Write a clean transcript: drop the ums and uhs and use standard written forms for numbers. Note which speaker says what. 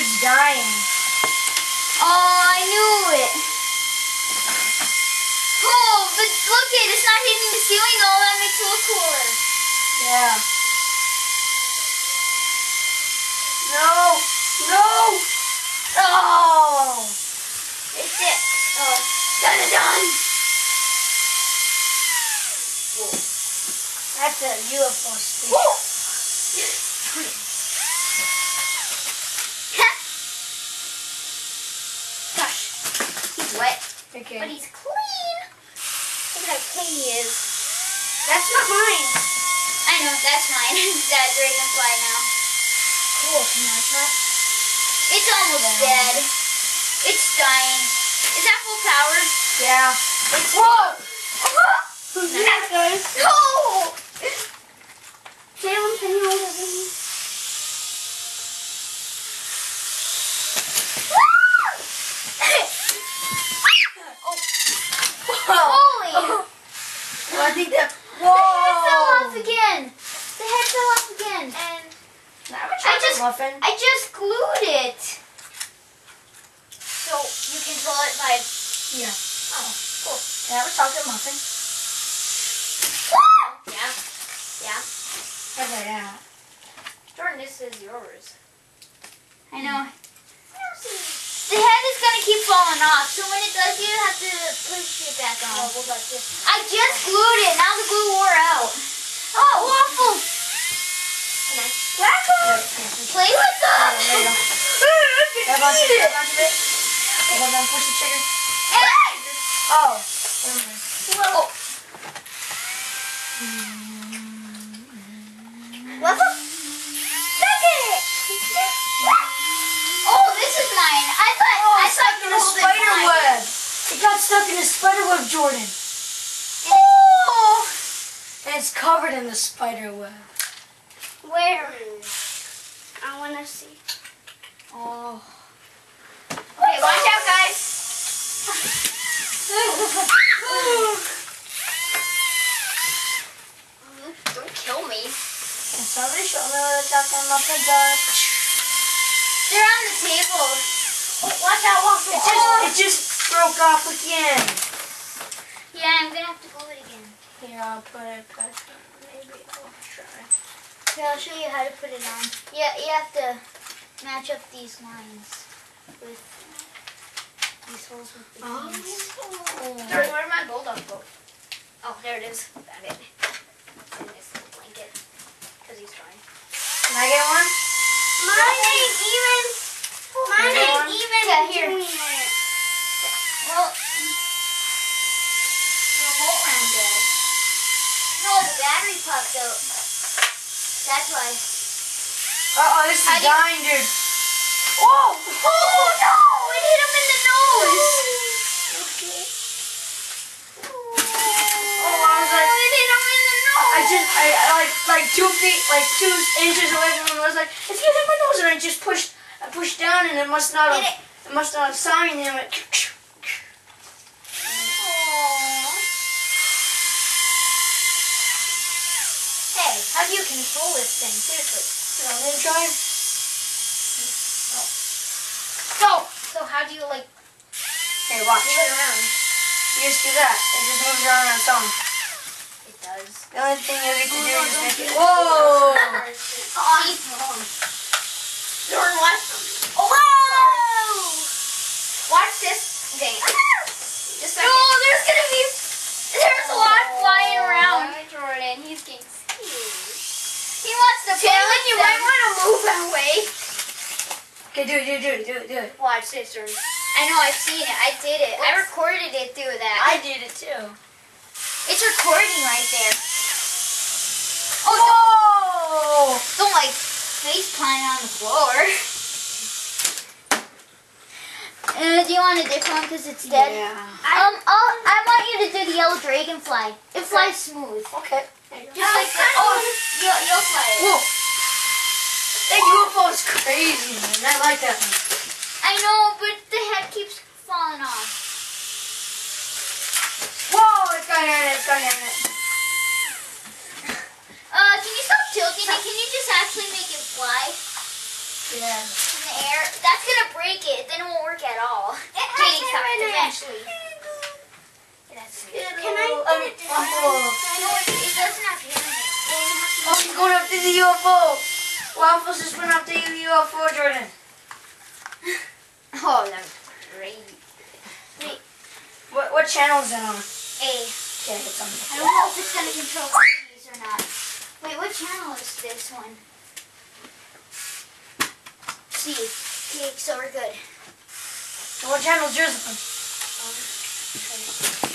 Speaker 1: dude's dying.
Speaker 2: Oh, I knew it. Oh, but look it, it's not hitting the ceiling though. That makes it look cooler.
Speaker 1: Yeah. No! No! Oh!
Speaker 2: It's it. Oh, done.
Speaker 1: Whoa. That's a UFO speed.
Speaker 2: Gosh, he's wet,
Speaker 1: Okay.
Speaker 2: but he's clean. Look at how clean he is.
Speaker 1: That's not mine.
Speaker 2: I know, that's mine. That dragonfly now.
Speaker 1: Cool. Can I try?
Speaker 2: It's almost dead. It's dying. Is that full power?
Speaker 1: Yeah. It's whoa! Nice.
Speaker 2: No!
Speaker 1: Salem, can you hold it with me?
Speaker 2: Holy!
Speaker 1: Well, I think that.
Speaker 2: The head fell
Speaker 1: Whoa!
Speaker 2: off again. The head fell off again. And
Speaker 1: Muffin.
Speaker 2: I just glued it. So you control it by.
Speaker 1: Yeah. Oh, cool. Can I have a chocolate muffin?
Speaker 2: Yeah.
Speaker 1: Okay, yeah.
Speaker 2: Jordan, this is yours. I know. The head is gonna keep falling off, so when it does, you have to push it back on.
Speaker 1: What about this?
Speaker 2: I just glued it. Now the glue wore out. Oh, waffle! Waffle! Play with them.
Speaker 1: There you go. Grab onto it. Grab onto it. Hold on, push the trigger.
Speaker 2: Hey!
Speaker 1: Oh. Never mind.
Speaker 2: Oh. Waffle? Look at it! Oh, this is mine. I thought
Speaker 1: In a spider web. It got stuck in a spider web, Jordan.
Speaker 2: Oh!
Speaker 1: And it's covered in the spider web.
Speaker 2: Where? I want to see.
Speaker 1: Oh.
Speaker 2: Okay, watch out, guys. Don't kill me.
Speaker 1: Can somebody show me where the chocolate muffins are?
Speaker 2: They're on the table.
Speaker 1: Watch out, Waffle. It just broke off again.
Speaker 2: Yeah, I'm gonna have to glue it again.
Speaker 1: Here, I'll put it back on. Maybe I'll try.
Speaker 2: Here, I'll show you how to put it on. Yeah, you have to match up these lines with these holes with the beads.
Speaker 1: Jordan, where'd my bulldog go?
Speaker 2: Oh, there it is. Got it. It's in this little blanket. Because he's trying.
Speaker 1: Can I get one?
Speaker 2: Mine ain't even. Mine ain't even. Yeah, here. Well, the whole round dead. No, the battery popped out. That's why.
Speaker 1: Uh-oh, this is dying, dude.
Speaker 2: Oh! Oh no! It hit him in the nose!
Speaker 1: Okay.
Speaker 2: Oh, I was like, it hit him in the nose!
Speaker 1: I like 2 feet, like 2 inches away from him. I was like, it's getting in my nose, and I pushed down, and it must not have signed, and it went.
Speaker 2: Hey, how do you control this thing? Seriously.
Speaker 1: I'm gonna try.
Speaker 2: Go! So how do you like
Speaker 1: Hey, watch.
Speaker 2: move it around?
Speaker 1: You just do that. It just moves around on its own.
Speaker 2: It does.
Speaker 1: The only thing you get to do is make it. Whoa!
Speaker 2: Oh, Jordan, watch. Oh, whoa! Watch this. Okay. Just no, there's a lot flying around. Jordan, he's getting scared. He wants to play with you might want to move away.
Speaker 1: Okay, do it.
Speaker 2: Watch this, Jordan. I know, I've seen it. I did it. I recorded it through that.
Speaker 1: I did it too.
Speaker 2: It's recording right there. Oh,
Speaker 1: Whoa!
Speaker 2: don't like face plant on the floor. Do you want a different one because it's dead?
Speaker 1: Yeah.
Speaker 2: I want you to do the yellow dragonfly. It flies smooth.
Speaker 1: Okay.
Speaker 2: Just like that. Oh, you'll fly it.
Speaker 1: Whoa! That UFO is crazy, man. I like that one.
Speaker 2: I know, but the head keeps falling off.
Speaker 1: Whoa! It's got hair in it. It's got hair in it.
Speaker 2: Can you stop tilting it? Can you just actually make it fly
Speaker 1: Yeah.
Speaker 2: in the air? That's break it. Then it won't work at all. Katie, stop it eventually. That's it.
Speaker 1: Can I?
Speaker 2: It doesn't have hair in it.
Speaker 1: Oh, he's going up to the UFO. Waffles just went up to the UFO, Jordan.
Speaker 2: Oh, that's great. Wait.
Speaker 1: What channel is that on?
Speaker 2: A.
Speaker 1: Okay, it's on.
Speaker 2: I don't know if it's going to control these or not. Wait, what channel is this one? C. Okay, so we're good.
Speaker 1: What channel is yours on?